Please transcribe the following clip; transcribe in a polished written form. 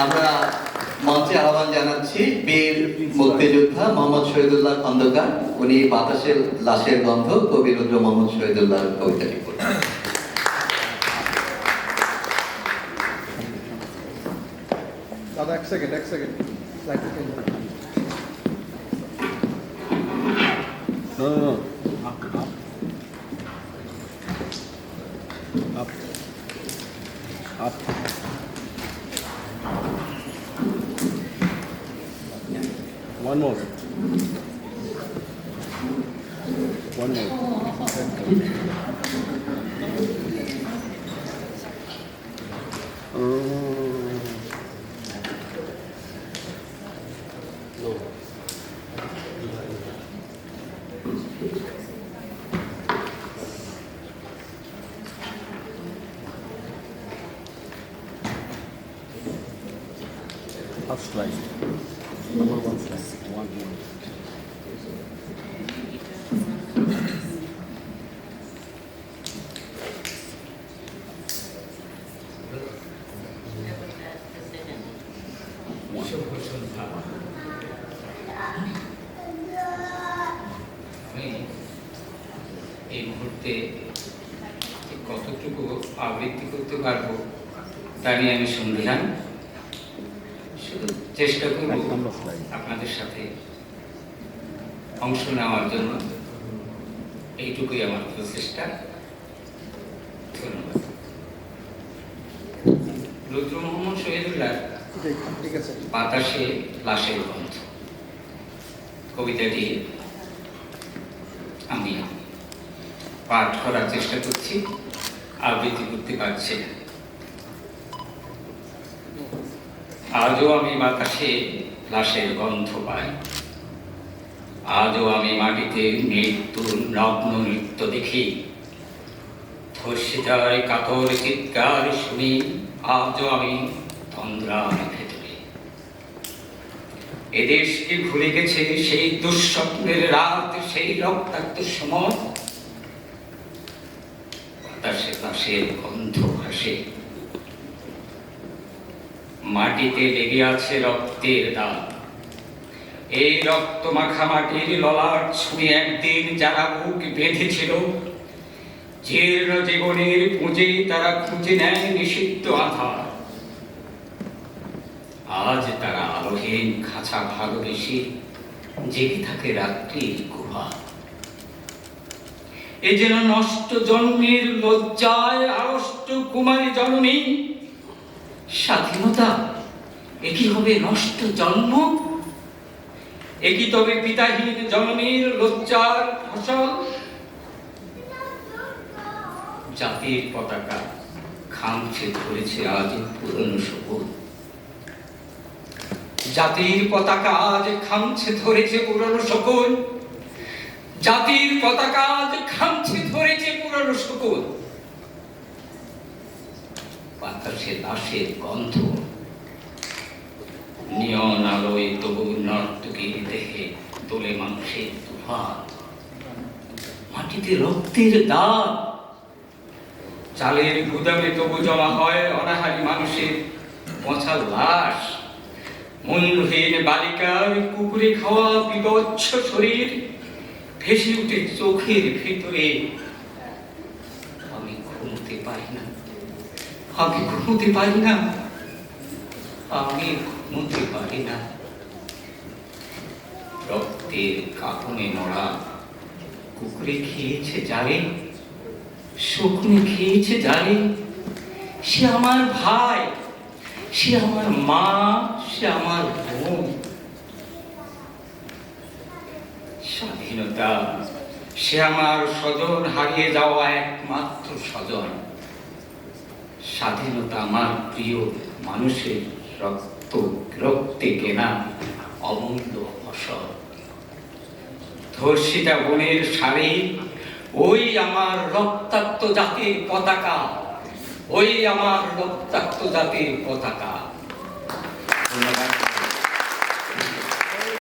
আমরা মঞ্চে আহ্বান জানাচ্ছি বীর মুক্তিযোদ্ধা মোহাম্মদ শহীদুল্লাহ খন্দকার। উনি বাতাসের লাশের গন্ধ কবি রুদ্র মোহাম্মদ শহীদুল্লাহর কবিতাটি পড়বেন। দাদা এক second No. Up. One more. Half slide. Number one slide. One. এই মুহূর্তে কতটুকু আবৃত্তি করতে পারবো তা নিয়ে আমি সন্দিহান। শুধু চেষ্টা করব আপনাদের সাথে অংশ নেওয়ার জন্য, এইটুকুই আমার প্রচেষ্টা। ধন্যবাদ। রুদ্র মোহাম্মদ শহীদুল্লাহ বাতাসে লাশের গন্ধ কবিতাটি আমি পাঠ করার চেষ্টা করছি, আবৃত্তি করতে পারছি না। আজও আমি বাতাসে লাশের গন্ধ পাই, আজও আমি মাটিতে মৃত্যুর নগ্ন নৃত্য দেখি, ধর্ষিতার কাতর চিৎকার শুনি, আজও আমি তন্দ্রার ভেতরে। এদেশকে ভুলে গেছে সেই দুঃস্বপ্নের রাত, সেই রক্তাক্ত সময়, বাতাসে লাশের গন্ধ ভাসে, মাটিতে লেগে আছে রক্তের দাগ। এই রক্ত মাখা মাটির ললাট ছুঁয়ে একদিন যারা বুক বেঁধেছিল, জীর্ণ জীবনের পুঁজে তারা খুঁজে নেয় নিষিদ্ধ আধার। আজ তারা আলোহীন খাঁচা ভালোবেসে জেগে থাকে রাত্রির গুহা। এ যেন নষ্ট জন্মের লজ্জায় আড়ষ্ট কুমারী জননী। স্বাধীনতা একই হবে নষ্ট জন্ম, একই তবে পিতাহীন জননীর লজ্জার ফসল। জাতির পতাকা খামছে ধরেছে আজ পুরনো সবুজ, জাতির পতাকা আজ খামছে ধরেছে পুরনো শকুন, জাতির পতাকা আজ খামছে ধরেছে পুরনো শকুন। বাতাসে লাশের গন্ধ, নিয়ন আলোয় তবু নর্তকীর দেহে তোলে মানুষের তুফান। মাটিতে রক্তের দাগ, চালের গুদামে তবু জমা হয় অনাহারী মানুষের পচা লাশ। মূল্যহীন বালিকার কুকুরে খাওয়া বিবচ্ছ শরীর ভেসে উঠে চোখের ভিতরে। আমি ঘুমোতে পারি না, আমি ঘুমোতে পারি না, আমি ঘুমোতে পারি না। রক্তের কাপনে মরা কুকুরে খেয়েছে জালে, শকুনে খেয়েছে জালে। সে আমার ভাই, সে আমার মা, সে আমার বোন। স্বাধীনতা সে আমার স্বজন, হারিয়ে যাওয়া একমাত্র স্বজন। স্বাধীনতা আমার প্রিয় মানুষের রক্তে কেনা অমূল্য ফসল। ধর্ষিতা বোনের শাড়ি, ওই আমার রক্তাক্ত জাতির পতাকা, ওই আমার রক্তাক্ত জাতির পতাকা। ধন্যবাদ।